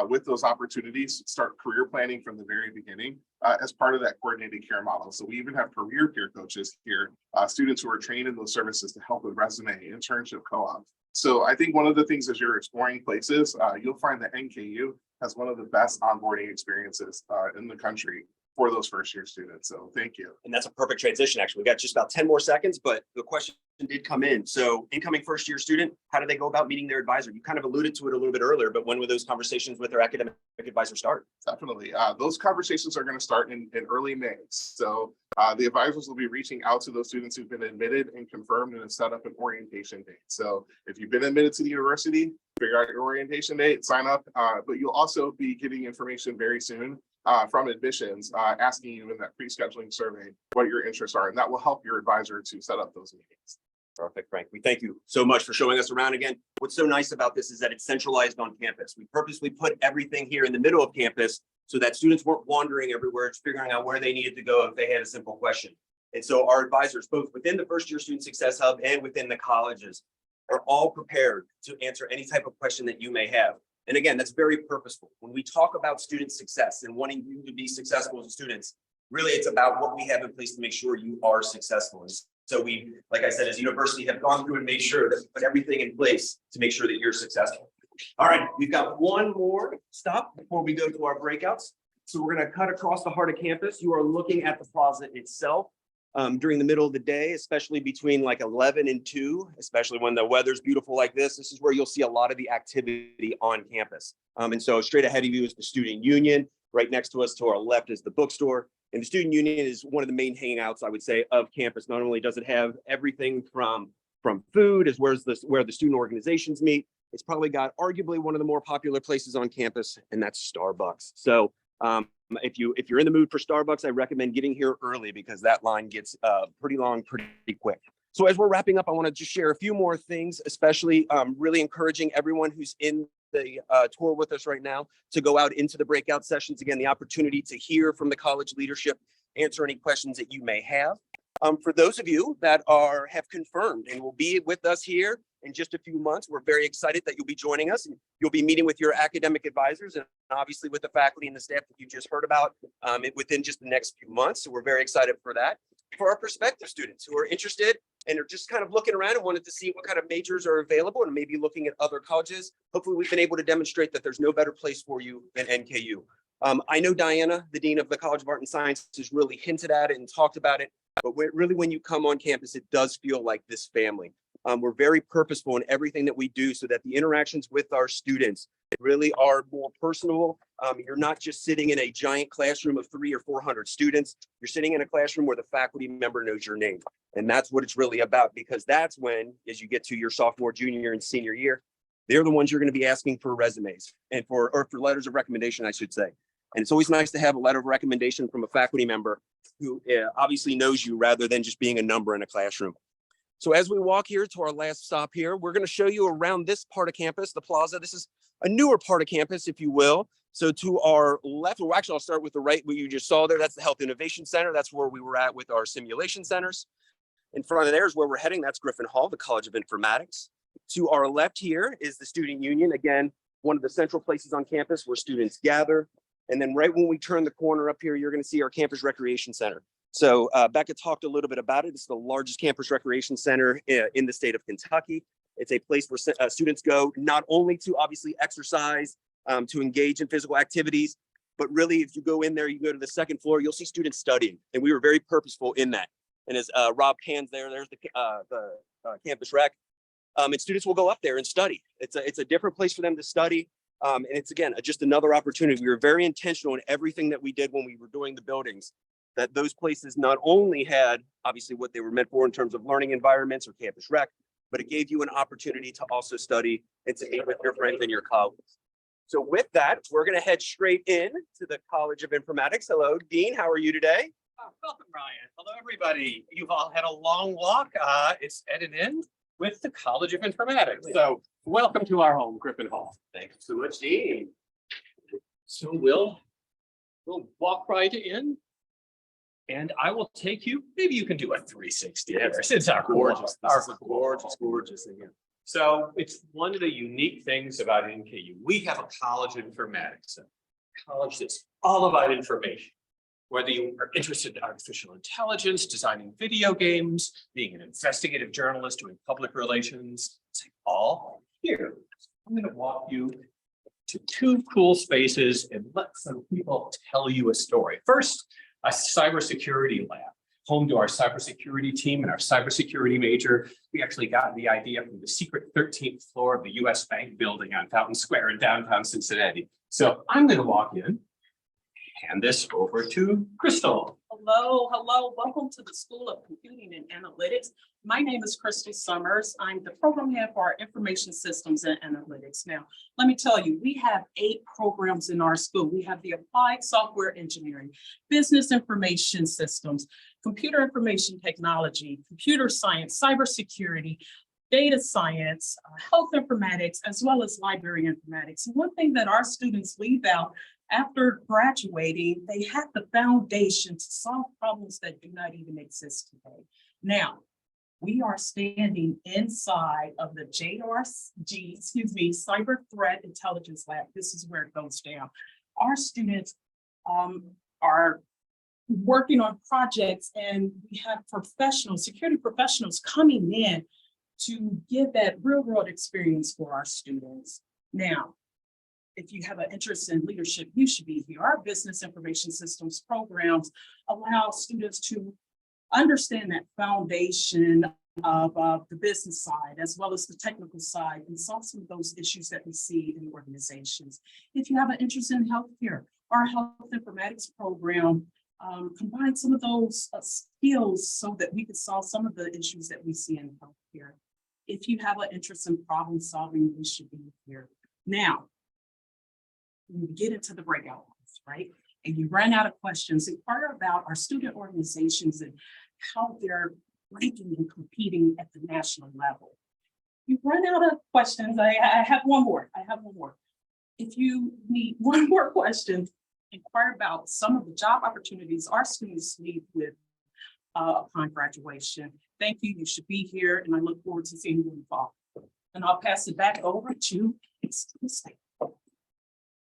with those opportunities, start career planning from the very beginning as part of that coordinated care model. So we even have career peer coaches here, students who are trained in those services to help with resume, internship, co-op. So I think one of the things as you're exploring places, you'll find that NKU has one of the best onboarding experiences in the country for those first year students. So thank you. And that's a perfect transition, actually. We got just about 10 more seconds, but the question did come in. So incoming first year student, how do they go about meeting their advisor? You kind of alluded to it a little bit earlier, but when will those conversations with their academic advisor start? Definitely. Those conversations are going to start in early May. So the advisors will be reaching out to those students who've been admitted and confirmed and have set up an orientation date. So if you've been admitted to the university, figure out your orientation date, sign up, but you'll also be getting information very soon from admissions, asking you in that pre-scheduling survey what your interests are, and that will help your advisor to set up those meetings. Perfect, Frank. We thank you so much for showing us around again. What's so nice about this is that it's centralized on campus. We purposely put everything here in the middle of campus so that students weren't wandering everywhere, just figuring out where they needed to go if they had a simple question. And so our advisors, both within the First Year Student Success Hub and within the colleges, are all prepared to answer any type of question that you may have. And again, that's very purposeful. When we talk about student success and wanting you to be successful as students, really it's about what we have in place to make sure you are successful. And so we, like I said, as a university, have gone through and made sure that we put everything in place to make sure that you're successful. All right, we've got one more stop before we go to our breakouts. So we're going to cut across the heart of campus. You are looking at the plaza itself during the middle of the day, especially between like 11 and 2, especially when the weather's beautiful like this. This is where you'll see a lot of the activity on campus. And so straight ahead of you is the Student Union. Right next to us to our left is the bookstore. And the Student Union is one of the main hangouts, I would say, of campus. Not only does it have everything from food as where the student organizations meet, it's probably got arguably one of the more popular places on campus, and that's Starbucks. So if you're in the mood for Starbucks, I recommend getting here early because that line gets pretty long, pretty quick. So as we're wrapping up, I want to just share a few more things, especially really encouraging everyone who's in the tour with us right now to go out into the breakout sessions. Again, the opportunity to hear from the college leadership, answer any questions that you may have. For those of you that have confirmed and will be with us here in just a few months, we're very excited that you'll be joining us. And you'll be meeting with your academic advisors and obviously with the faculty and the staff that you just heard about within just the next few months. So we're very excited for that. For our prospective students who are interested and are just kind of looking around and wanted to see what kind of majors are available and maybe looking at other colleges, hopefully we've been able to demonstrate that there's no better place for you than NKU. I know Diana, the Dean of the College of Art and Science, has really hinted at it and talked about it, but really when you come on campus, it does feel like this family. We're very purposeful in everything that we do so that the interactions with our students really are more personal. You're not just sitting in a giant classroom of 300 or 400 students. You're sitting in a classroom where the faculty member knows your name. And that's what it's really about, because that's when, as you get to your sophomore, junior, and senior year, they're the ones you're going to be asking for resumes and for letters of recommendation, I should say. And it's always nice to have a letter of recommendation from a faculty member who obviously knows you rather than just being a number in a classroom. So as we walk here to our last stop here, we're going to show you around this part of campus, the plaza. This is a newer part of campus, if you will. So to our left, well, actually, I'll start with the right, what you just saw there. That's the Health Innovation Center. That's where we were at with our simulation centers. In front of there is where we're heading. That's Griffin Hall, the College of Informatics. To our left here is the Student Union. Again, one of the central places on campus where students gather. And then right when we turn the corner up here, you're going to see our Campus Recreation Center. So Becca talked a little bit about it. It's the largest campus recreation center in the state of Kentucky. It's a place where students go not only to obviously exercise, to engage in physical activities, but really if you go in there, you go to the second floor, you'll see students studying. And we were very purposeful in that. And as Rob pans there's the campus rec. And students will go up there and study. It's a different place for them to study. And it's, again, just another opportunity. We were very intentional in everything that we did when we were doing the buildings, that those places not only had obviously what they were meant for in terms of learning environments or campus rec, but it gave you an opportunity to also study and to meet with your friends and your colleagues. So with that, we're going to head straight in to the College of Informatics. Hello, Dean, how are you today? Welcome, Ryan. Hello, everybody. You've all had a long walk. It's at an end with the College of Informatics. So welcome to our home, Griffin Hall. Thanks so much, Dean. So we'll walk right in. And I will take you, maybe you can do a 360 there. It's our gorgeous. Gorgeous again. So it's one of the unique things about NKU. We have a College of Informatics, a college that's all about information. Whether you are interested in artificial intelligence, designing video games, being an investigative journalist, doing public relations, it's all here. I'm going to walk you to two cool spaces and let some people tell you a story. First, a cybersecurity lab, home to our cybersecurity team and our cybersecurity major. We actually got the idea from the secret 13th floor of the US Bank building on Fountain Square in downtown Cincinnati. So I'm going to walk in, hand this over to Crystal. Hello, hello. Welcome to the School of Computing and Analytics. My name is Crystal Summers. I'm the program head for our information systems and analytics. Now, let me tell you, we have 8 programs in our school. We have the applied software engineering, business information systems, computer information technology, computer science, cybersecurity, data science, health informatics, as well as library informatics. And one thing that our students leave out after graduating, they have the foundation to solve problems that do not even exist today. Now, we are standing inside of the JRG, Cyber Threat Intelligence Lab. This is where it goes down. Our students are working on projects, and we have professionals, security professionals coming in to give that real world experience for our students. Now, if you have an interest in leadership, you should be here. Our business information systems programs allow students to understand that foundation of the business side, as well as the technical side, and solve some of those issues that we see in organizations. If you have an interest in healthcare, our health informatics program combines some of those skills so that we can solve some of the issues that we see in healthcare. If you have an interest in problem solving, you should be here. Now, when you get into the breakout rooms, right? And you run out of questions, inquire about our student organizations and how they're ranking and competing at the national level. You run out of questions. I have one more. If you need one more question, inquire about some of the job opportunities our students leave with upon graduation. Thank you. You should be here, and I look forward to seeing you in the fall. And I'll pass it back over to Steve.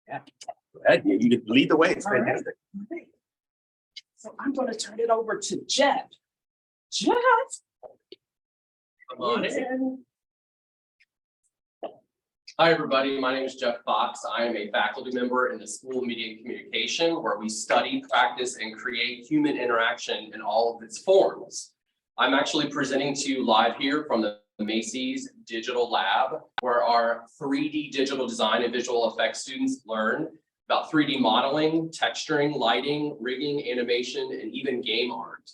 Yeah, go ahead. You can lead the way. It's fantastic. Right. So I'm going to turn it over to Jeff. Jeff. Come on in. Hi, everybody. My name is Jeff Fox. I am a faculty member in the School of Media and Communication, where we study, practice, and create human interaction in all of its forms. I'm actually presenting to you live here from the Macy's Digital Lab, where our 3D digital design and visual effects students learn about 3D modeling, texturing, lighting, rigging, animation, and even game art.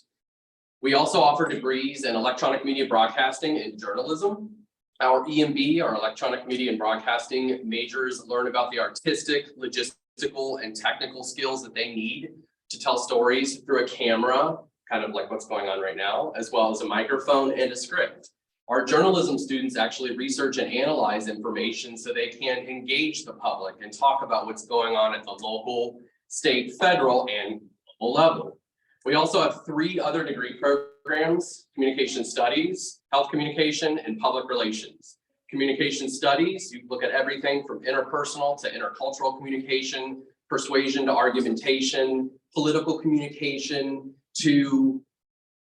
We also offer degrees in electronic media broadcasting and journalism. Our EMB, our electronic media and broadcasting majors, learn about the artistic, logistical, and technical skills that they need to tell stories through a camera, kind of like what's going on right now, as well as a microphone and a script. Our journalism students actually research and analyze information so they can engage the public and talk about what's going on at the local, state, federal, and global level. We also have 3 other degree programs: communication studies, health communication, and public relations. Communication studies, you look at everything from interpersonal to intercultural communication, persuasion to argumentation, political communication to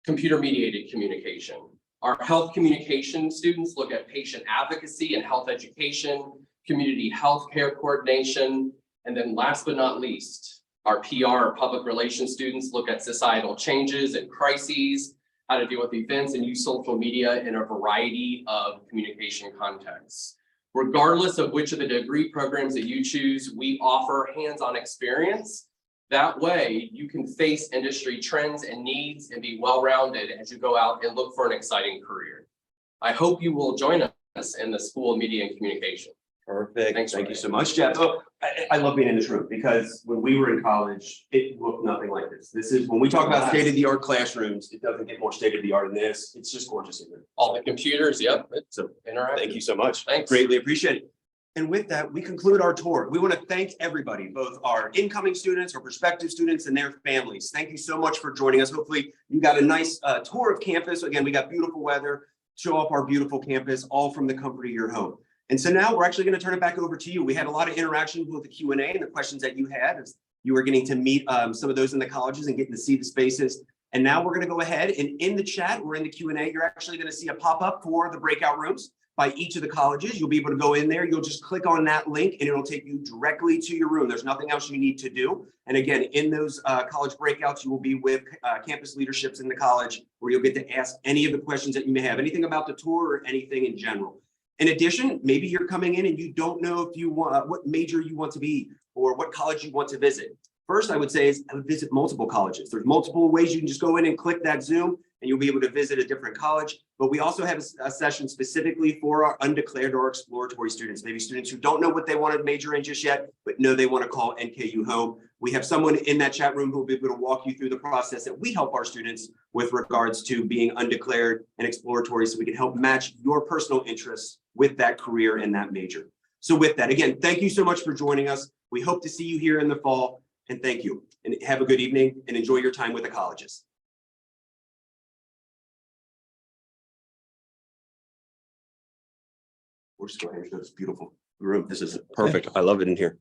computer mediated communication. Our health communication students look at patient advocacy and health education, community healthcare coordination, and then last but not least, our PR, public relations students, look at societal changes and crises, how to deal with events, and use social media in a variety of communication contexts. Regardless of which of the degree programs that you choose, we offer hands-on experience. That way, you can face industry trends and needs and be well-rounded as you go out and look for an exciting career. I hope you will join us in the School of Media and Communication. Perfect. Thanks, Thank Ryan. you so much, Jeff. Oh, I love being in this room because when we were in college, it looked nothing like this. This is when we talk about state-of-the-art classrooms, it doesn't get more state-of-the-art than this. It's just gorgeous in here. All the computers, yep, it's So interactive. thank you so much. Thanks. Greatly appreciate it. And with that, we conclude our tour. We want to thank everybody, both our incoming students, our prospective students, and their families. Thank you so much for joining us. Hopefully you got a nice tour of campus. Again, we got beautiful weather, show off our beautiful campus, all from the comfort of your home. And so now we're actually going to turn it back over to you. We had a lot of interaction with the Q&A and the questions that you had as you were getting to meet some of those in the colleges and getting to see the spaces. And now we're going to go ahead and in the chat or in the Q&A, you're actually going to see a pop-up for the breakout rooms by each of the colleges. You'll be able to go in there. You'll just click on that link and it'll take you directly to your room. There's nothing else you need to do. And again, in those college breakouts, you will be with campus leaderships in the college where you'll get to ask any of the questions that you may have, anything about the tour or anything in general. In addition, maybe you're coming in and you don't know if you want what major you want to be or what college you want to visit. First, I would say is I would visit multiple colleges. There's multiple ways you can just go in and click that Zoom and you'll be able to visit a different college. But we also have a session specifically for our undeclared or exploratory students, maybe students who don't know what they want to major in just yet, but know they want to call NKU home. We have someone in that chat room who will be able to walk you through the process that we help our students with regards to being undeclared and exploratory, so we can help match your personal interests with that career and that major. So with that, again, thank you so much for joining us. We hope to see you here in the fall, and thank you. And have a good evening and enjoy your time with the colleges. We'll just go ahead and show this beautiful room. This is perfect. I love it in here.